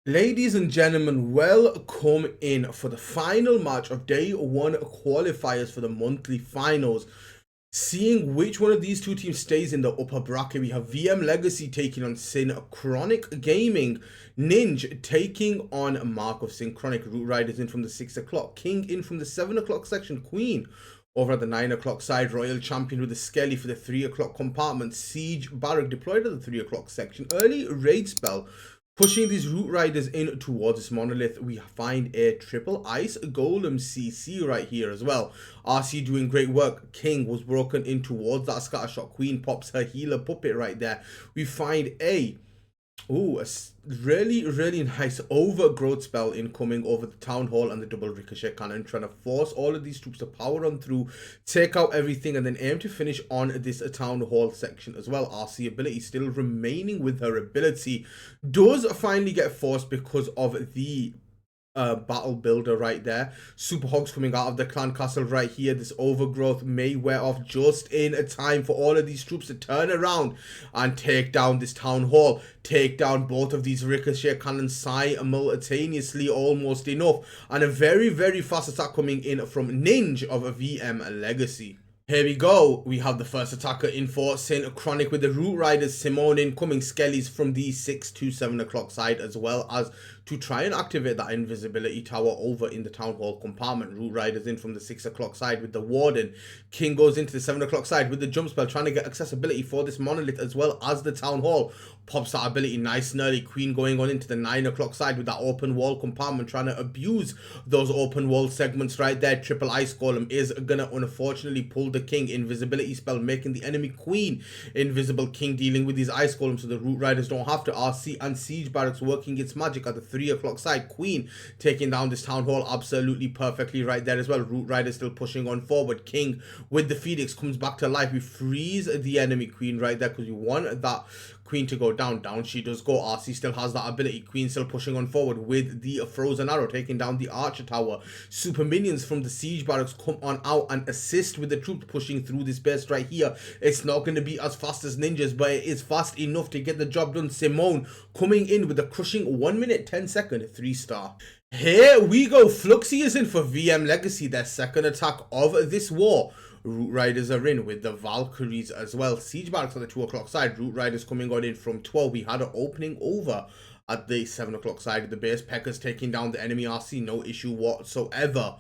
Ladies and gentlemen, welcome in for the final match of day one qualifiers for the monthly finals. Seeing which one of these two teams stays in the upper bracket, we have VM Legacy taking on Synchronic Gaming, Ninja taking on Mark of Synchronic, Root Riders in from the 6 o'clock, King in from the 7 o'clock section, Queen over at the 9 o'clock side, Royal Champion with the Skelly for the 3 o'clock compartment, Siege Barrack deployed at the 3 o'clock section, early raid spell. Pushing these Root Riders in towards this monolith, we find a triple ice Golem CC right here as well. RC doing great work. King was broken in towards that scatter shot. Queen pops her healer puppet right there. We find a really nice overgrowth spell incoming over the Town Hall and the double ricochet cannon, trying to force all of these troops to power on through, take out everything, and then aim to finish on this Town Hall section as well. RC ability still remaining with her ability, does finally get forced because of the battle builder right there. Super Hogs coming out of the clan castle right here. This overgrowth may wear off just in a time for all of these troops to turn around and take down this town hall, take down both of these ricochet cannons simultaneously, almost enough. And a very fast attack coming in from Ninja of a VM Legacy. Here we go. We have the first attacker in for Synchronic with the Root Riders, Simone incoming, Skellies from the 6 to 7 o'clock side, as well as to try and activate that invisibility tower over in the Town Hall compartment. Root Riders in from the 6 o'clock side with the Warden. King goes into the 7 o'clock side with the jump spell, trying to get accessibility for this monolith as well as the Town Hall. Pops that ability nice and early. Queen going on into the 9 o'clock side with that open wall compartment, trying to abuse those open wall segments right there. Triple Ice Golem is gonna unfortunately pull the King. Invisibility spell making the enemy Queen invisible. King dealing with these Ice Golems so the Root Riders don't have to. RC and Siege Barracks working its magic at the 3 o'clock side. Queen taking down this Town Hall absolutely perfectly right there as well. Root Riders still pushing on forward. King with the Phoenix comes back to life. We freeze the enemy Queen right there because we want that Queen to go down. Down she does go. RC still has that ability. Queen still pushing on forward with the Frozen Arrow, taking down the Archer Tower. Super minions from the Siege Barracks come on out and assist with the troops pushing through this base right here. It's not going to be as fast as Ninjas, but it is fast enough to get the job done. Simone coming in with a crushing 1 minute 10 second 3-star. Here we go. Fluxy is in for VM Legacy, their second attack of this war. Root Riders are in with the Valkyries as well. Siege Barracks on the 2 o'clock side. Root Riders coming on in from 12. We had an opening over at the 7 o'clock side of the base. Peckers taking down the enemy RC, no issue whatsoever.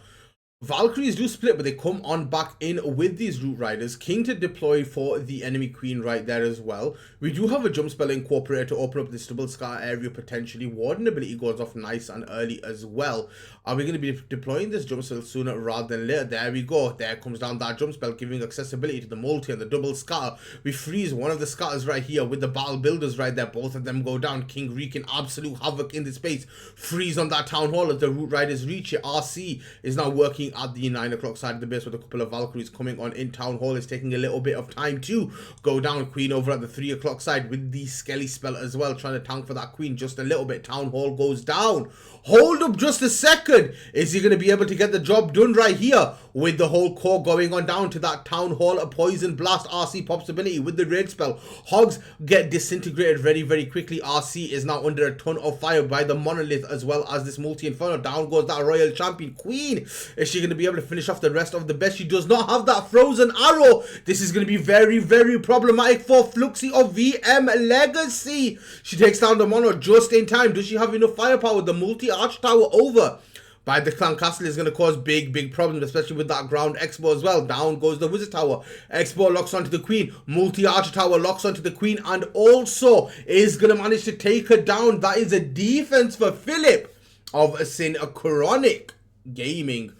Valkyries do split, but they come on back in with these Root Riders. King to deploy for the enemy Queen right there as well. We do have a jump spell incorporated to open up this double scar area potentially. Warden ability goes off nice and early as well. Are we going to be deploying this jump spell sooner rather than later? There we go. There comes down that jump spell, giving accessibility to the multi and the double scatter. We freeze one of the scatters right here with the battle builders right there. Both of them go down. King wreaking absolute havoc in the space. Freeze on that Town Hall as the Root Riders reach it. RC is now working at the 9 o'clock side of the base with a couple of Valkyries coming on in. Town Hall is taking a little bit of time to go down. Queen over at the 3 o'clock side with the Skelly spell as well, trying to tank for that Queen just a little bit. Town Hall goes down. Hold up just a second. Is he going to be able to get the job done right here with the whole core going on down to that Town Hall? A poison blast. RC pops ability with the raid spell. Hogs get disintegrated very quickly. RC is now under a ton of fire by the monolith as well as this multi-inferno. Down goes that Royal Champion. Queen, is she going to be able to finish off the rest of the best? She does not have that Frozen Arrow. This is going to be very problematic for Fluxy of VM Legacy. She takes down the mono just in time. Does she have enough firepower? The multi-arch tower over by the clan castle is going to cause big problems, especially with that ground expo as well. Down goes the wizard tower. Expo locks onto the Queen. Multi-archer tower locks onto the Queen and also is going to manage to take her down. That is a defense for Phillip of Synchronic Gaming.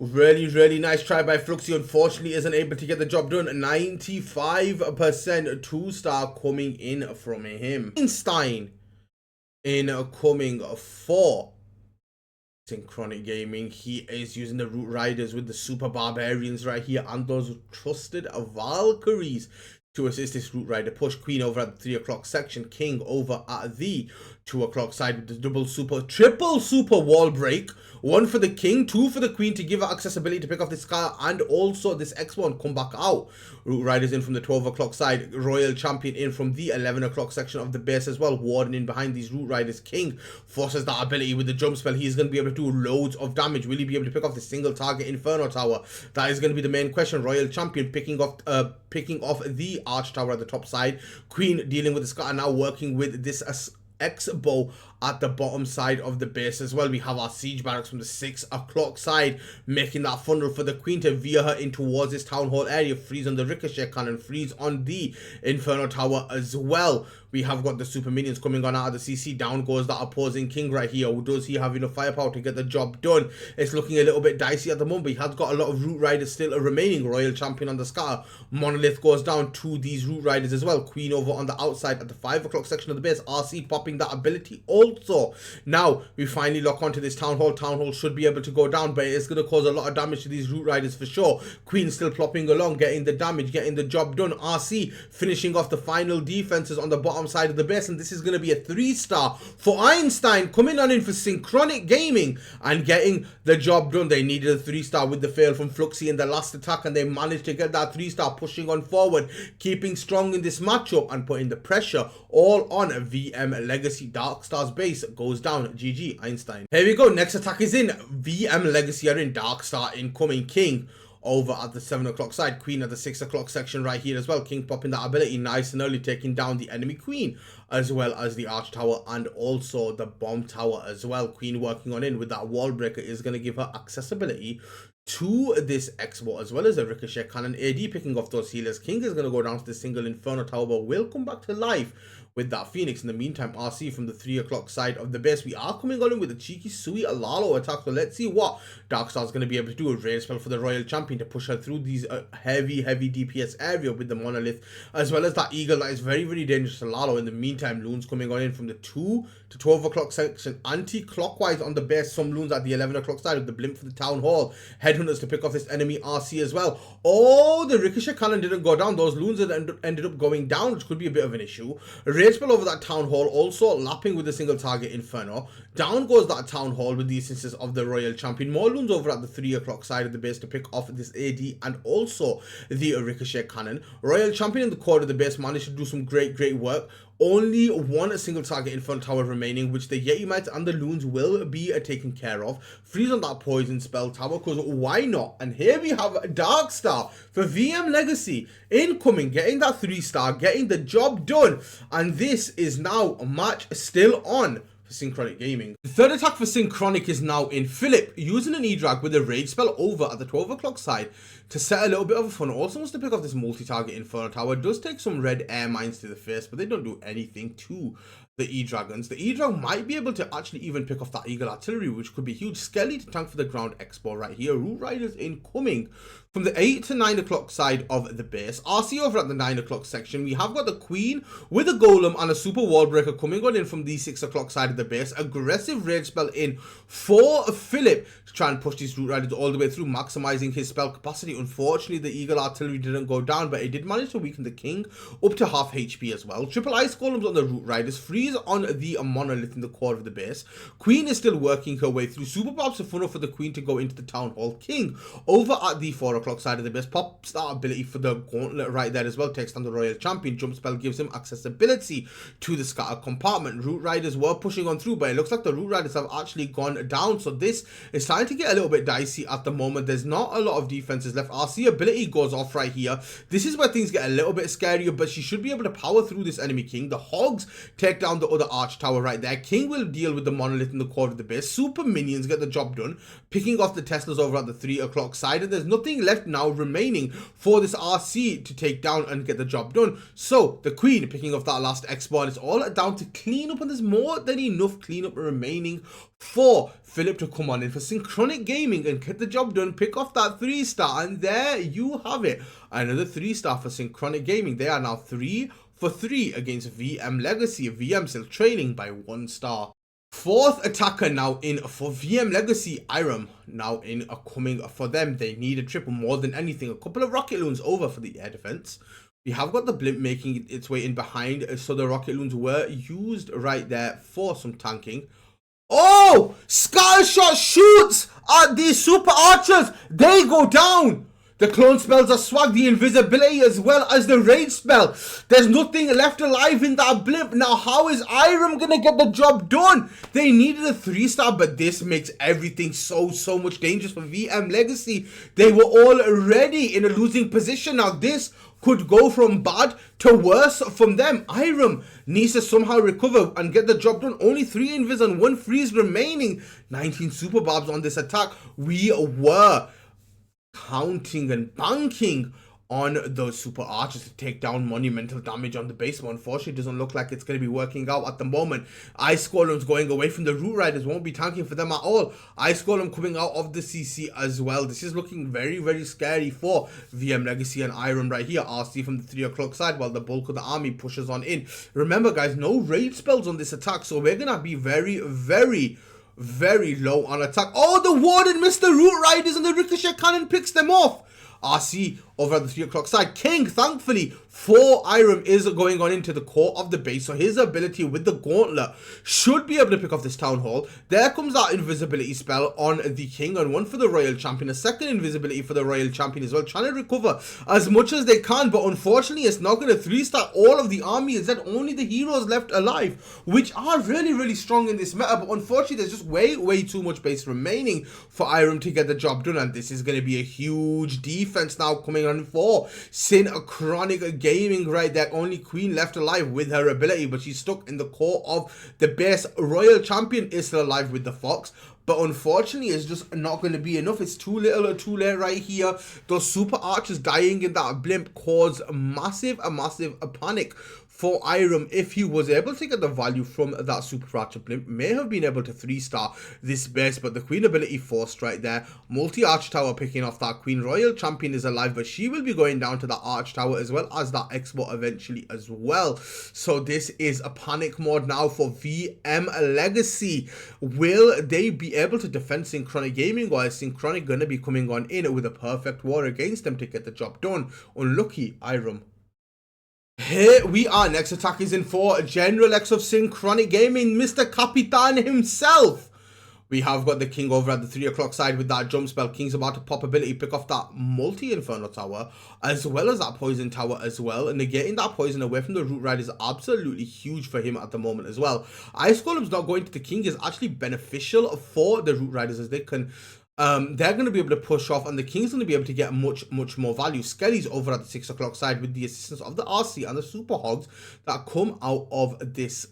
Really nice try by Fluxy. Unfortunately isn't able to get the job done. 95% 2-star coming in from him. Einstein in coming for Synchronic Gaming. He is using the Root Riders with the Super Barbarians right here and those trusted Valkyries to assist this Root Rider push. Queen over at the 3 o'clock section. King over at the 2 o'clock side with the triple super wall break. 1 for the king, 2 for the queen to give her accessibility to pick off this scar and also this X1 and come back out. Root Riders in from the 12 o'clock side. Royal Champion in from the 11 o'clock section of the base as well. Warden in behind these Root Riders. King forces that ability with the jump spell. He's going to be able to do loads of damage. Will he be able to pick off the single target Inferno Tower? That is going to be the main question. Royal Champion picking off the Arch Tower at the top side. Queen dealing with the scar and now working with this X-bow at the bottom side of the base as well. We have our siege barracks from the 6 o'clock side, making that funnel for the queen to veer her in towards this town hall area. Freeze on the ricochet cannon, freeze on the Inferno Tower as well. We have got the super minions coming on out of the CC. Down goes that opposing king right here. Does he have enough firepower to get the job done? It's looking a little bit dicey at the moment, but he has got a lot of Root Riders still remaining. Royal Champion on the scatter. Monolith goes down to these Root Riders as well. Queen over on the outside at the 5 o'clock section of the base. RC popping that ability also. Now, we finally lock onto this Town Hall. Town Hall should be able to go down, but it's going to cause a lot of damage to these Root Riders for sure. Queen still plopping along, getting the damage, getting the job done. RC finishing off the final defenses on the bottom side of the base, and this is going to be a 3-star for Einstein coming on in for Synchronic Gaming and getting the job done. They needed a 3-star with the fail from Fluxy in the last attack, and they managed to get that 3-star, pushing on forward, keeping strong in this matchup and putting the pressure all on VM Legacy. Dark Star's base goes down. GG Einstein. Here we go. Next attack is in. VM Legacy are in. Dark Star incoming. King over at the 7 o'clock side. Queen at the 6 o'clock section right here as well. King popping that ability nice and early, taking down the enemy queen as well as the arch tower and also the bomb tower as well. Queen working on in with that wall breaker is going to give her accessibility to this X-bow as well as a ricochet cannon. AD picking off those healers. King is going to go down to the single Inferno Tower, but will come back to life with that Phoenix. In the meantime, RC from the 3 o'clock side of the base. We are coming on in with a cheeky, sweet Alalo attack. So let's see what Darkstar is going to be able to do. A raid spell for the Royal Champion to push her through these heavy DPS area with the Monolith, as well as that Eagle that is very, very dangerous to Alalo. In the meantime, Loons coming on in from the 2 to 12 o'clock section, anti-clockwise on the base. Some Loons at the 11 o'clock side with the blimp for the Town Hall. Headhunters to pick off this enemy RC as well. Oh, the ricochet cannon didn't go down. Those Loons ended up going down, which could be a bit of an issue. A raid spell over that Town Hall, also lapping with a single target Inferno. Down goes that Town Hall with the instances of the Royal Champion. More Loons over at the 3 o'clock side of the base to pick off this AD and also the ricochet cannon. Royal Champion in the core of the base managed to do some great work. Only one single target Inferno Tower remaining, which the Yeti Mites and the Loons will be taken care of. Freeze on that poison spell tower, because why not? And here we have Darkstar for VM Legacy incoming, getting that 3-star, getting the job done. And this is now a match still on for Synchronic Gaming. The third attack for Synchronic is now in. Phillip using an E-Drag with a rage spell over at the 12 o'clock side to set a little bit of a fun. Also wants to pick off this multi-target Inferno Tower. Does take some red air mines to the face, but they don't do anything to the E-Dragons. The E-Drag might be able to actually even pick off that Eagle Artillery, which could be huge. Skelly to tank for the ground Expo right here. Root Riders incoming from the 8 to 9 o'clock side of the base. RC over at the 9 o'clock section. We have got the Queen with a Golem and a Super Wall Breaker coming on in from the 6 o'clock side of the base. Aggressive rage spell in for Phillip to try and push these Root Riders all the way through, maximizing his spell capacity. Unfortunately, the Eagle Artillery didn't go down, but it did manage to weaken the King up to half HP as well. Triple Ice Golems on the Root Riders. Freeze on the Monolith in the core of the base. Queen is still working her way through. Super Pops a funnel for the Queen to go into the Town Hall. King over at the 4 o'clock side of the base. Pops that ability for the Gauntlet right there as well. Takes down the Royal Champion. Jump spell gives him accessibility to the Scatter compartment. Root Riders were pushing on through, but it looks like the Root Riders have actually gone down. So this is starting to get a little bit dicey at the moment. There's not a lot of defenses left. RC ability goes off right here. This is where things get a little bit scarier, but she should be able to power through this enemy King. The Hogs take down the other Arch Tower right there. King will deal with the Monolith in the core of the base. Super Minions get the job done, picking off the Teslas over at the 3 o'clock side, and there's nothing left now remaining for this RC to take down and get the job done. So the Queen picking off that last Expo, and it's all down to clean up, and there's more than enough cleanup remaining for Phillip to come on in for Synchronic Gaming and get the job done, pick off that 3-star, and there you have it. Another 3-star for Synchronic Gaming. They are now 3 for 3 against VM Legacy. VM still trailing by 1 star. Fourth attacker now in for VM Legacy. Irum now in coming for them. They need a triple more than anything. A couple of rocket loons over for the air defense. We have got the blimp making its way in behind, so the rocket loons were used right there for some tanking. Oh! Scattershot shoots at these super archers. They go down. The clone spells are swag, the invisibility as well as the rage spell. There's nothing left alive in that blimp. Now, how is Irum gonna get the job done? They needed a 3-star, but this makes everything so much dangerous for VM Legacy. They were already in a losing position. Now, this could go from bad to worse from them. Irum needs to somehow recover and get the job done. Only 3 invis and 1 freeze remaining. 19 super barbs on this attack. We were counting and banking on those super archers to take down monumental damage on the base, but unfortunately it doesn't look like it's going to be working out at the moment. Ice Golem's going away from the Root Riders, won't be tanking for them at all. Ice Golem coming out of the CC as well. This is looking very scary for VM Legacy and Irum right here. RC from the 3 o'clock side while the bulk of the army pushes on in. Remember guys, no raid spells on this attack, so we're gonna be very low on attack. Oh, the Warden missed the Root Riders and the Ricochet Cannon picks them off. RC over at the 3 o'clock side. King, thankfully, for Irum is going on into the core of the base, so his ability with the Gauntlet should be able to pick off this Town Hall. There comes that invisibility spell on the King, and one for the Royal Champion, a second invisibility for the Royal Champion as well, trying to recover as much as they can, but unfortunately it's not going to 3-star all of the army. Is that only the heroes left alive, which are really strong in this meta, but unfortunately there's just way too much base remaining for Irum to get the job done, and this is going to be a huge defense now coming on for Synchronic Gaming right there. Only Queen left alive with her ability, but she's stuck in the core of the base. Royal Champion is still alive with the Fox, but unfortunately it's just not going to be enough. It's too little or too late right here. Those super archers dying in that blimp caused a massive panic for Irum. If he was able to get the value from that super archer blimp, may have been able to 3-star this base, but the Queen ability forced right there. Multi-arch tower picking off that Queen. Royal Champion is alive, but she will be going down to that arch tower as well as that export eventually as well. So this is a panic mode now for VM Legacy. Will they be able to defend Synchronic Gaming, or is Synchronic going to be coming on in with a perfect war against them to get the job done? Unlucky Irum. Here we are. Next attack is in for General X of Synchronic Gaming, Mr. Capitan himself. We have got the King over at the 3 o'clock side with that jump spell. King's about to pop ability, pick off that multi-inferno tower as well as that poison tower as well. And negating that poison away from the Root Rider is absolutely huge for him at the moment as well. Ice Golem's not going to the King is actually beneficial for the Root Riders, as they can they're going to be able to push off, and the King's going to be able to get much more value. Skelly's over at the 6 o'clock side with the assistance of the RC and the Super Hogs that come out of this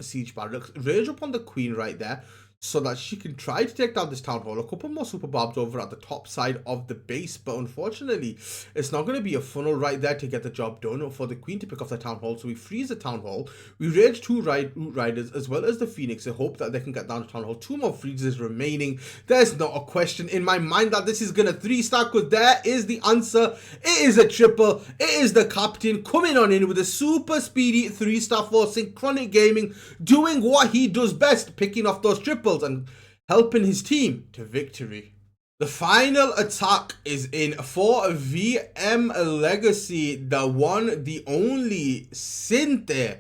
siege barracks. Rage upon the Queen right there, so that she can try to take down this Town Hall. A couple more super barbs over at the top side of the base, but unfortunately it's not going to be a funnel right there to get the job done for the Queen to pick off the Town Hall. So we freeze the Town Hall, we rage 2 Root Riders as well as the Phoenix. I hope that they can get down to Town Hall. 2 more freezes remaining. There's not a question in my mind that this is going to 3-star, because there is the answer. It is a triple. It is the Captain coming on in with a super speedy 3-star for Synchronic Gaming, doing what he does best, picking off those triples and helping his team to victory. The final attack is in for VM Legacy, the one, the only Synth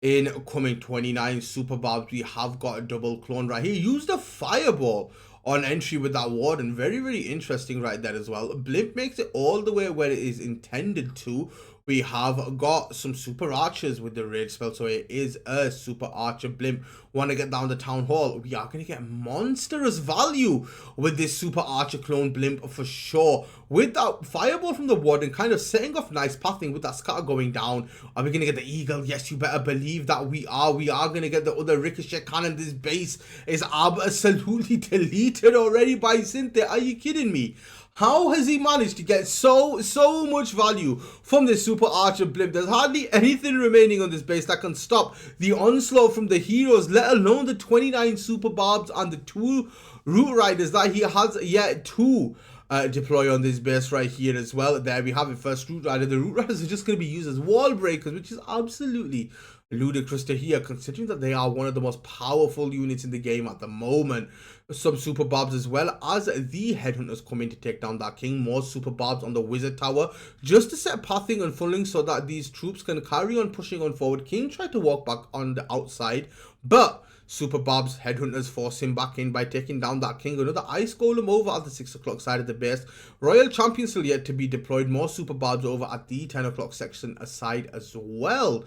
incoming 29 super barbs. We have got a double clone right here. Used a fireball on entry with that Warden. Very interesting right there as well. Blimp makes it all the way where it is intended to. We have got some super archers with the rage spell, so it is a super archer blimp. Want to get down the Town Hall, we are going to get monstrous value with this super archer clone blimp for sure. With that fireball from the Warden kind of setting off nice pathing with that scatter going down. Are we going to get the eagle? Yes, you better believe that we are. We are going to get the other ricochet cannon. This base is absolutely deleted already by Synth. Are you kidding me? How has he managed to get so much value from this super archer blimp? There's hardly anything remaining on this base that can stop the onslaught from the heroes, let alone the 29 super barbs and the 2 Root Riders that he has yet to deploy on this base right here as well. There we have it, first Root Rider. The Root Riders are just going to be used as wall breakers, which is absolutely ludicrous to hear, considering that they are one of the most powerful units in the game at the moment. Some super barbs as well as the headhunters come in to take down that king. More super barbs on the wizard tower just to set pathing and funneling so that these troops can carry on pushing on forward. King tried to walk back on the outside, but super barbs headhunters force him back in by taking down that king. Another ice golem over at the 6 o'clock side of the base. Royal champion still yet to be deployed. More super barbs over at the 10 o'clock section aside as well.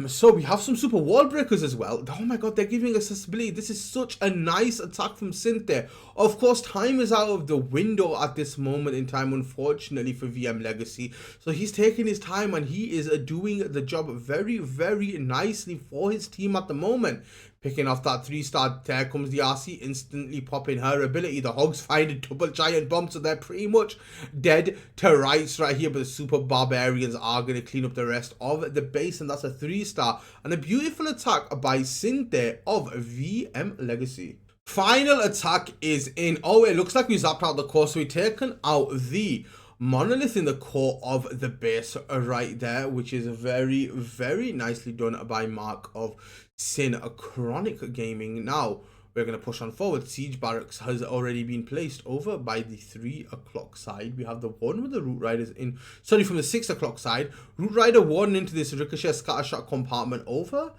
So we have some super wall breakers as well. Oh my god, they're giving accessibility. This is such a nice attack from Synth there. Of course, time is out of the window at this moment in time, unfortunately, for VM Legacy. So he's taking his time and he is doing the job very, very nicely for his team at the moment. Picking off that 3-star, there comes the RC, instantly popping her ability. The Hogs find a double giant bomb, so they're pretty much dead to rights right here. But the Super Barbarians are going to clean up the rest of the base, and that's a 3-star. And a beautiful attack by Synth of VM Legacy. Final attack is in. Oh, it looks like we zapped out the core, so we've taken out the monolith in the core of the base right there, which is very, very nicely done by Mark of Synchronic Gaming. Now we're going to push on forward. Siege barracks has already been placed over by the 3 o'clock side. We have the one with the root riders in, sorry, from the 6 o'clock side. Root rider one into this ricochet scatter shot compartment over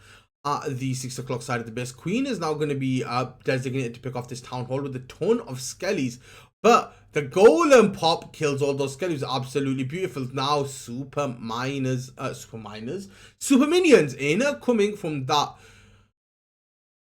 at the 6 o'clock side of the base. Queen is now going to be designated to pick off this town hall with a ton of skellies. But the golem pop kills all those skellies. Absolutely beautiful. Now super minions in coming from that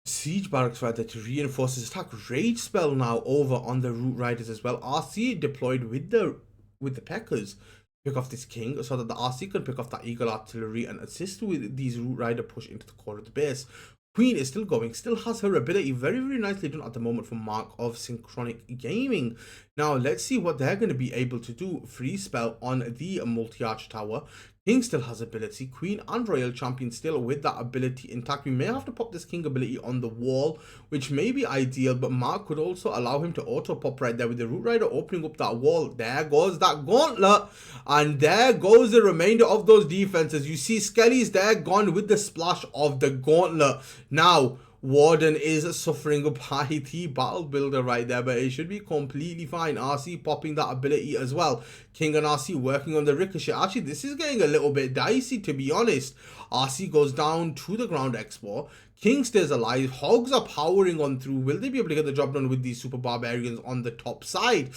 siege barracks right there to reinforce his attack. Rage spell now over on the root riders as well. RC deployed with the Peckers. Pick off this king so that the RC can pick off that eagle artillery and assist with these root rider push into the core of the base. Queen is still going, still has her ability. Very, very nicely done at the moment from Mark of Synchronic Gaming. Now, let's see what they're going to be able to do. Free spell on the multi-arch tower. King still has ability. Queen and Royal Champion still with that ability intact. We may have to pop this King ability on the wall, which may be ideal, but Mark could also allow him to auto pop right there with the Root Rider opening up that wall. There goes that gauntlet, and there goes the remainder of those defenses. You see Skelly's there gone with the splash of the gauntlet. Now, Warden is suffering by the battle builder right there, but it should be completely fine. RC popping that ability as well. King and RC working on the ricochet. Actually, this is getting a little bit dicey, to be honest. RC goes down to the ground expo. King stays alive. Hogs are powering on through. Will they be able to get the job done with these super barbarians on the top side?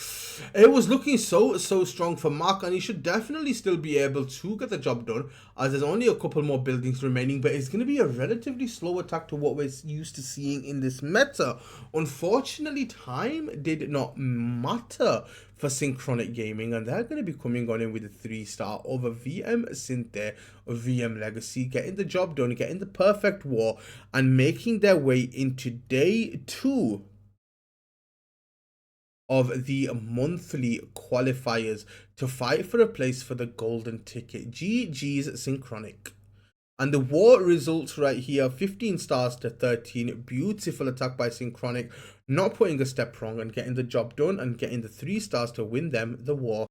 It was looking so strong for Mark, and he should definitely still be able to get the job done, as there's only a couple more buildings remaining, but it's going to be a relatively slow attack to what we're used to seeing in this meta. Unfortunately, time did not matter for Synchronic Gaming, and they're going to be coming on in with a 3-star over VM Synth or VM Legacy, getting the job done, getting the perfect war, and making their way into day 2 of the monthly qualifiers to fight for a place for the golden ticket. GG's Synchronic. And the war results right here, 15 stars to 13. Beautiful attack by Synchronic, not putting a step wrong and getting the job done and getting the 3 stars to win them the war.